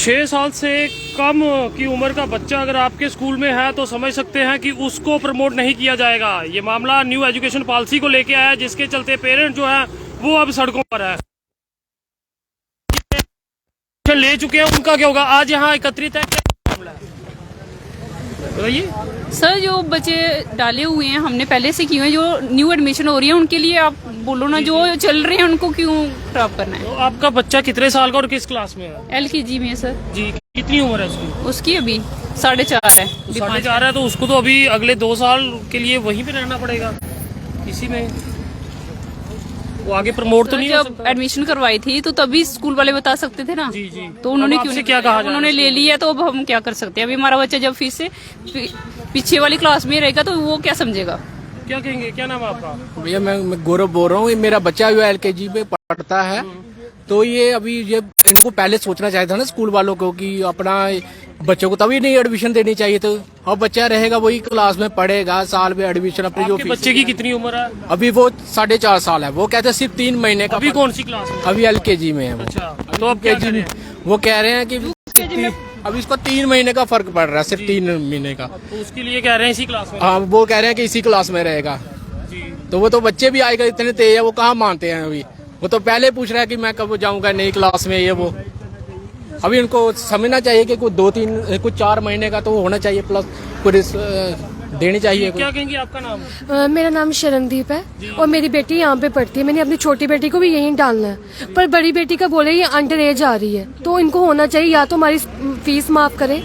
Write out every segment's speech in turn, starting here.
6 साल से कम की उम्र का बच्चा अगर आपके स्कूल में है तो समझ सकते हैं कि उसको प्रमोट नहीं किया जाएगा। ये मामला न्यू एजुकेशन पॉलिसी को लेके आया, जिसके चलते पेरेंट जो है वो अब सड़कों पर है। ले चुके हैं, उनका क्या होगा? आज यहाँ एकत्रित है, क्या मामला है बताइए सर। जो बच्चे डाले हुए हैं हमने पहले से किए हैं, जो न्यू एडमिशन हो रही है उनके लिए आप बोलो ना, जो चल रहे हैं उनको क्यों खराब करना है। तो आपका बच्चा कितने साल का और किस क्लास में है? LKG में है सर। जी, कितनी उम्र है उसकी? उसकी अभी 4.5 है। 4.5 है, तो उसको तो अभी अगले 2 साल के लिए वहीं पे रहना पड़ेगा इसी में। वो आगे प्रमोट तो नहीं हो जब सकता। एडमिशन करवाई थी तो तभी स्कूल वाले बता सकते थे ना। जी जी। तो उन्होंने अब क्यों आपसे नहीं क्या कहा? उन्होंने ले लिया, तो अब हम क्या कर सकते हैं। अभी हमारा बच्चा जब फिर से पीछे वाली क्लास में रहेगा तो वो क्या समझेगा। क्या कहेंगे? क्या नाम है आपका? भैया मैं गौरव बोल रहा हूँ। मेरा बच्चा जो LKG में पढ़ता है, तो ये अभी ये इनको पहले सोचना चाहिए था ना स्कूल वालों को कि अपना बच्चों को तभी नहीं एडमिशन देनी चाहिए। तो अब बच्चा रहेगा वही क्लास में पढ़ेगा, साल में एडमिशन अपनी जो आपके बच्चे की कितनी उम्र है? अभी वो 4.5 साल है। वो कहते हैं सिर्फ 3 महीने का। अभी कौन सी क्लास में? अभी LKG में है वो। अच्छा, तो अब क्या LKG में करें? वो कह रहे हैं कि अभी इसको 3 महीने का फर्क पड़ रहा है, सिर्फ 3 महीने का। तो उसके लिए कह रहे हैं इसी क्लास में। हाँ, वो कह रहे हैं कि इसी क्लास में रहेगा। जी। तो वो तो बच्चे भी आएगा, इतने तेज है, वो कहाँ मानते हैं। अभी वो तो पहले पूछ रहा है कि मैं कब जाऊंगा नई क्लास में। ये वो अभी उनको समझना चाहिए कि कुछ 4 महीने का तो होना चाहिए, प्लस कुछ देनी चाहिए। क्या कहेंगे? आपका नाम? मेरा नाम शरणदीप है और मेरी बेटी यहाँ पे पढ़ती है। मैंने अपनी छोटी बेटी को भी यहीं डालना है, पर बड़ी बेटी का बोले ये अंडर एज आ रही है, तो इनको होना चाहिए या तो हमारी फीस माफ करें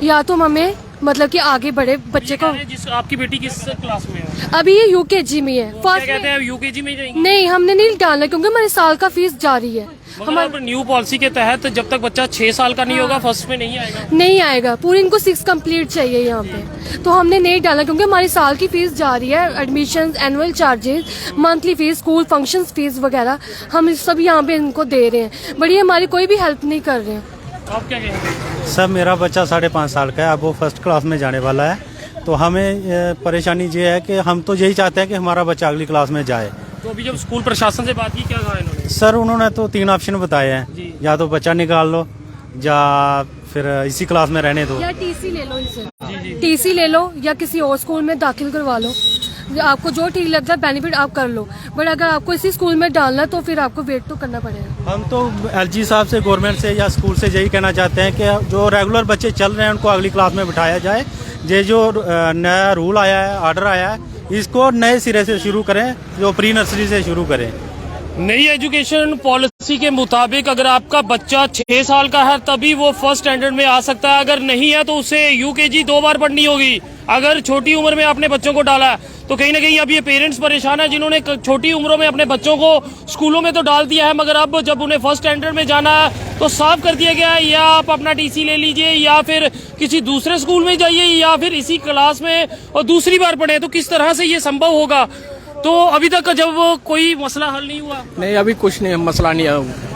या तो हमें मतलब कि आगे बढ़े बच्चे को। आपकी बेटी किस क्लास में है? अभी ये UKG में है। क्या कहते हैं UKG में जाएंगे? नहीं, हमने नहीं डालना क्योंकि हमारे साल का फीस जारी है। हमारे न्यू पॉलिसी के तहत जब तक बच्चा 6 साल का नहीं होगा फर्स्ट में नहीं आएगा। नहीं आएगा, पूरी इनको 6 कंप्लीट चाहिए यहाँ पे, तो हमने नहीं डाला क्योंकि हमारी साल की फीस जारी है। Admission, annual charges, monthly fees, school functions fees वगैरह हम सब यहाँ पे इनको दे रहे हैं। बड़ी हमारी कोई भी हेल्प नहीं कर रहे हैं। आप क्या कहेंगे? सर, मेरा बच्चा 5.5 साल का है, अब वो फर्स्ट क्लास में जाने वाला है। तो हमें परेशानी ये है कि हम तो यही चाहते हैं कि हमारा बच्चा अगली क्लास में जाए। तो अभी जब स्कूल प्रशासन से बात की, क्या कहा इन्होंने? सर, उन्होंने तो 3 ऑप्शन बताए हैं, या तो बच्चा निकाल लो या फिर इसी क्लास में रहने दो, या TC ले लो इनसे। TC ले लो या किसी और स्कूल में दाखिल करवा लो। आपको जो ठीक लगता है बेनिफिट आप कर लो, बट अगर आपको इसी स्कूल में डालना है तो फिर आपको वेट तो करना पड़ेगा। हम तो LG साहब से, गवर्नमेंट से या स्कूल से यही कहना चाहते हैं कि जो रेगुलर बच्चे चल रहे हैं उनको अगली क्लास में बिठाया जाए। ये जो नया रूल आया है, ऑर्डर आया है, इसको नए सिरे से शुरू करें, जो प्री नर्सरी से शुरू करें। नई एजुकेशन पॉलिसी के मुताबिक अगर आपका बच्चा 6 साल का है तभी वो फर्स्ट स्टैंडर्ड में आ सकता है, अगर नहीं है तो उसे UKG 2 बार पढ़नी होगी। अगर छोटी उम्र में आपने बच्चों को डाला है तो कहीं ना कहीं अब ये पेरेंट्स परेशान है जिन्होंने छोटी उम्रों में अपने बच्चों को स्कूलों में तो डाल दिया है, मगर अब जब उन्हें फर्स्ट स्टैंडर्ड में जाना है तो साफ कर दिया गया है या आप अपना TC ले लीजिए या फिर किसी दूसरे स्कूल में जाइए या फिर इसी क्लास में और दूसरी बार पढ़े। तो किस तरह से ये संभव होगा? तो अभी तक जब कोई मसला हल नहीं हुआ। नहीं, अभी कुछ नहीं, मसला नहीं है।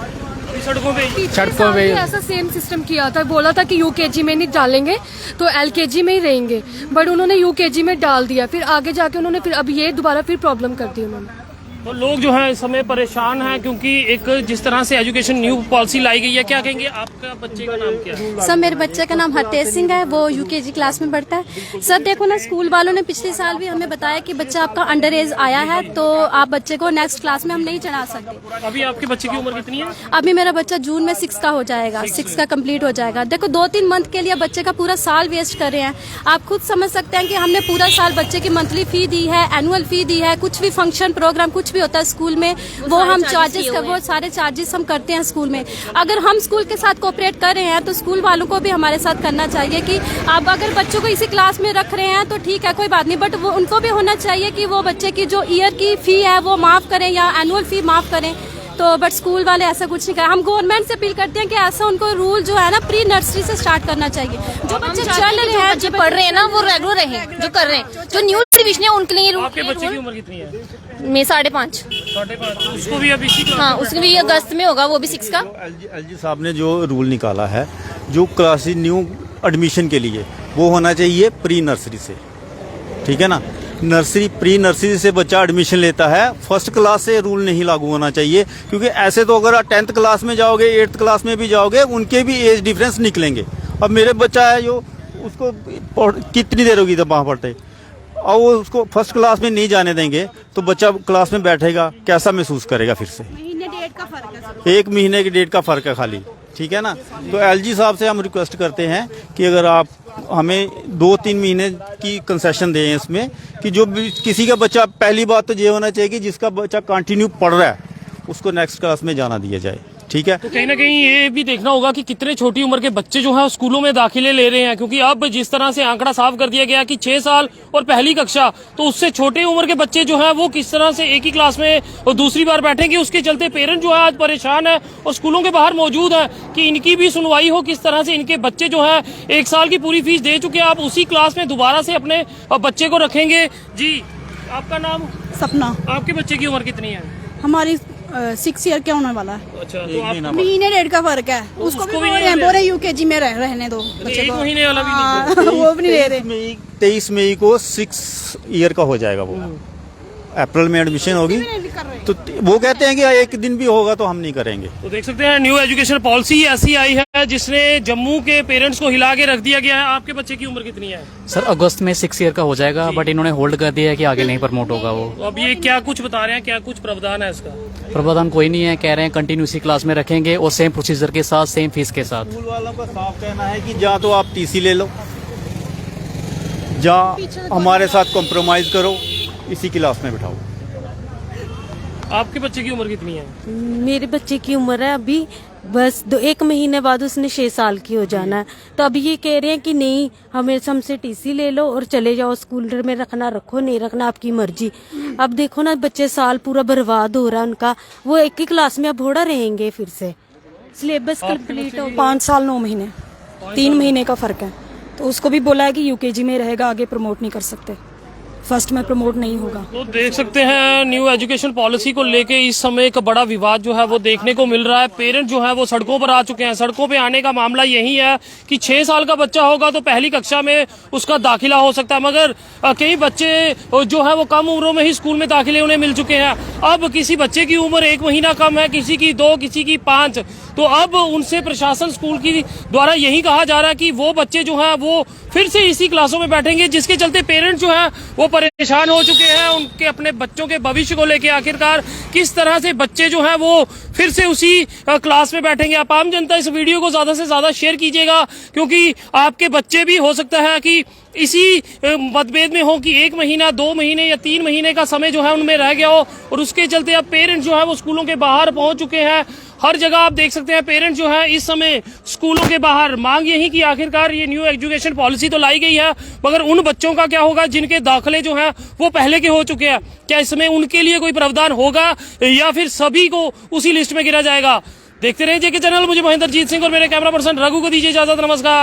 सड़कों पे सड़कों पे ऐसा सेम सिस्टम किया था, बोला था कि UKG में नहीं डालेंगे तो LKG में ही रहेंगे, बट उन्होंने UKG में डाल दिया। फिर आगे जाके उन्होंने फिर अब ये दोबारा फिर प्रॉब्लम कर दी उन्होंने। तो लोग जो है इस समय परेशान हैं क्योंकि एक जिस तरह से एजुकेशन न्यू पॉलिसी लाई गई है। क्या कहेंगे? आपका बच्चे का नाम क्या है? सर, मेरे बच्चे का नाम हरतेज सिंह है, वो UKG क्लास में पढ़ता है। सर देखो ना, स्कूल वालों ने पिछले साल भी हमें बताया कि बच्चा आपका अंडर एज आया है तो आप बच्चे को नेक्स्ट क्लास में हम नहीं चढ़ा सकते। अभी आपके बच्चे की उम्र कितनी है? अभी मेरा बच्चा जून में 6 का हो जाएगा, 6 का कंप्लीट हो जाएगा। देखो 2-3 मंथ के लिए बच्चे का पूरा साल वेस्ट कर रहे हैं। आप खुद समझ सकते हैं कि हमने पूरा साल बच्चे की मंथली फी दी है, एनुअल फी दी है, कुछ भी फंक्शन प्रोग्राम कुछ भी होता है स्कूल में वो हम चार्जेस का वो सारे चार्जेस हम करते हैं स्कूल में। अगर हम स्कूल के साथ कोऑपरेट कर रहे हैं तो स्कूल वालों को भी हमारे साथ करना चाहिए कि आप अगर बच्चों को इसी क्लास में रख रहे हैं तो ठीक है, कोई बात नहीं, बट वो उनको भी होना चाहिए कि वो बच्चे की जो ईयर की फी है वो माफ करें या एनुअल फी माफ करें। तो बट स्कूल वाले ऐसा कुछ नहीं कर। हम गवर्नमेंट से अपील करते हैं कि ऐसा उनको रूल जो है ना प्री नर्सरी से स्टार्ट करना चाहिए। जो बच्चे चल रहे हैं, जो पढ़ रहे हैं ना, वो रेगुलर रहे, जो कर रहे हैं, जो न्यू डिविजन है उनके लिए। आपके बच्चे की उम्र कितनी है? मैं 5.5। 5.5। उसको भी अभी इसी हाँ, उसके भी अगस्त में होगा, वो भी 6 का। LG साहब ने जो रूल निकाला है जो क्लासेस न्यू एडमिशन के लिए, वो होना चाहिए प्री नर्सरी से, ठीक है ना। नर्सरी प्री नर्सरी से बच्चा एडमिशन लेता है, फर्स्ट क्लास से रूल नहीं लागू होना चाहिए, क्योंकि ऐसे तो अगर 10th क्लास में जाओगे 8th क्लास में भी जाओगे उनके भी एज डिफरेंस निकलेंगे। अब मेरे बच्चा है जो उसको कितनी देर होगी तब वहाँ पढ़ते, और वो उसको फर्स्ट क्लास में नहीं जाने देंगे तो बच्चा क्लास में बैठेगा कैसा महसूस करेगा? फिर से महीने डेढ़ का फर्क है। 1 महीने की डेट का फ़र्क है खाली, ठीक है ना। तो एलजी साहब से हम रिक्वेस्ट करते हैं कि अगर आप हमें 2-3 महीने की कंसेशन दें इसमें, कि जो किसी का बच्चा, पहली बात तो ये होना चाहिए कि जिसका बच्चा कंटिन्यू पढ़ रहा है उसको नेक्स्ट क्लास में जाना दिया जाए, ठीक है। तो कहीं ना कहीं ये भी देखना होगा कि कितने छोटी उम्र के बच्चे जो है स्कूलों में दाखिले ले रहे हैं, क्योंकि अब जिस तरह से आंकड़ा साफ कर दिया गया कि 6 साल और पहली कक्षा, तो उससे छोटे उम्र के बच्चे जो है वो किस तरह से एक ही क्लास में और दूसरी बार बैठेंगे, उसके चलते पेरेंट जो है आज परेशान है और स्कूलों के बाहर मौजूद है कि इनकी भी सुनवाई हो, किस तरह से इनके बच्चे जो है 1 साल की पूरी फीस दे चुके हैं, आप उसी क्लास में दोबारा से अपने बच्चे को रखेंगे। जी, आपका नाम? सपना। आपके बच्चे की उम्र कितनी है? हमारी 6 ईयर क्या होने वाला है। अच्छा, तो आप महीने डेढ़ का फर्क है। उसको भी बोल रहे यूकेजी में रहने दो बच्चे 1 को। महीने वाला भी नहीं हाँ, वो भी नहीं दे रहे। 23 मई को 6 ईयर का हो जाएगा वो, अप्रैल में एडमिशन होगी, तो वो कहते हैं कि 1 दिन भी होगा तो हम नहीं करेंगे। तो देख सकते हैं न्यू एजुकेशन पॉलिसी ऐसी आई है जिसने जम्मू के पेरेंट्स को हिला के रख दिया गया है। आपके बच्चे की उम्र कितनी है? सर अगस्त में 6 ईयर का हो जाएगा, बट इन्होंने होल्ड कर दिया है कि आगे नहीं प्रमोट होगा वो। तो अब ये क्या कुछ बता रहे हैं, क्या कुछ प्रावधान है इसका? प्रावधान कोई नहीं है, कह रहे हैं कंटिन्यू इसी क्लास में रखेंगे और सेम प्रोसीजर के साथ, सेम फीस के साथ। स्कूल वालों का साफ कहना है कि या तो आप टीसी ले लो, या हमारे साथ कॉम्प्रोमाइज करो, इसी क्लास में बिठाओ। आपके बच्चे की उम्र कितनी है? मेरे बच्चे की उम्र है अभी बस 1 महीने बाद उसने 6 साल की हो जाना है। तो अभी ये कह रहे हैं कि नहीं, हमें हमसे टीसी ले लो और चले जाओ, स्कूल में रखना रखो, नहीं रखना आपकी मर्जी। अब देखो ना, बच्चे साल पूरा बर्बाद हो रहा है उनका, वो एक ही क्लास में अब थोड़ा रहेंगे, फिर से सिलेबस कंप्लीट हो। 5 साल 9 महीने, 3 महीने का फर्क है। तो उसको भी बोला है कि यूकेजी में रहेगा, आगे प्रमोट नहीं कर सकते, फर्स्ट में प्रमोट नहीं होगा। तो देख सकते हैं न्यू एजुकेशन पॉलिसी को लेके इस समय एक बड़ा विवाद जो है वो देखने को मिल रहा है। पेरेंट जो है वो सड़कों पर आ चुके हैं। सड़कों पे आने का मामला यही है कि 6 साल का बच्चा होगा तो पहली कक्षा में उसका दाखिला हो सकता है, मगर कई बच्चे जो है वो कम उम्रों में ही स्कूल में दाखिले उन्हें मिल चुके हैं। अब किसी बच्चे की उम्र 1 महीना कम है, किसी की 2, किसी की 5, तो अब उनसे प्रशासन स्कूल की द्वारा यही कहा जा रहा है कि वो बच्चे जो है वो फिर से इसी क्लासों में बैठेंगे, जिसके चलते पेरेंट्स जो है वो परेशान हो चुके हैं उनके अपने बच्चों के भविष्य को लेके। आखिरकार किस तरह से बच्चे जो है वो फिर से उसी क्लास में बैठेंगे। आप आम जनता इस वीडियो को ज्यादा से ज्यादा शेयर कीजिएगा, क्योंकि आपके बच्चे भी हो सकता है कि इसी मतभेद में हो कि 1 महीना, 2 महीने या 3 महीने का समय जो है उनमें रह गया हो, और उसके चलते अब पेरेंट्स जो है वो स्कूलों के बाहर पहुंच चुके हैं। हर जगह आप देख सकते हैं पेरेंट्स जो है इस समय स्कूलों के बाहर। मांग यही कि आखिरकार ये न्यू एजुकेशन पॉलिसी तो लाई गई है, मगर उन बच्चों का क्या होगा जिनके दाखिले जो हैं वो पहले के हो चुके हैं? क्या इसमें उनके लिए कोई प्रावधान होगा या फिर सभी को उसी लिस्ट में गिरा जाएगा? देखते रहिए जेके चैनल। मुझे महेंद्रजीत सिंह और मेरे कैमरा पर्सन रघु को दीजिए इजाजत। नमस्कार।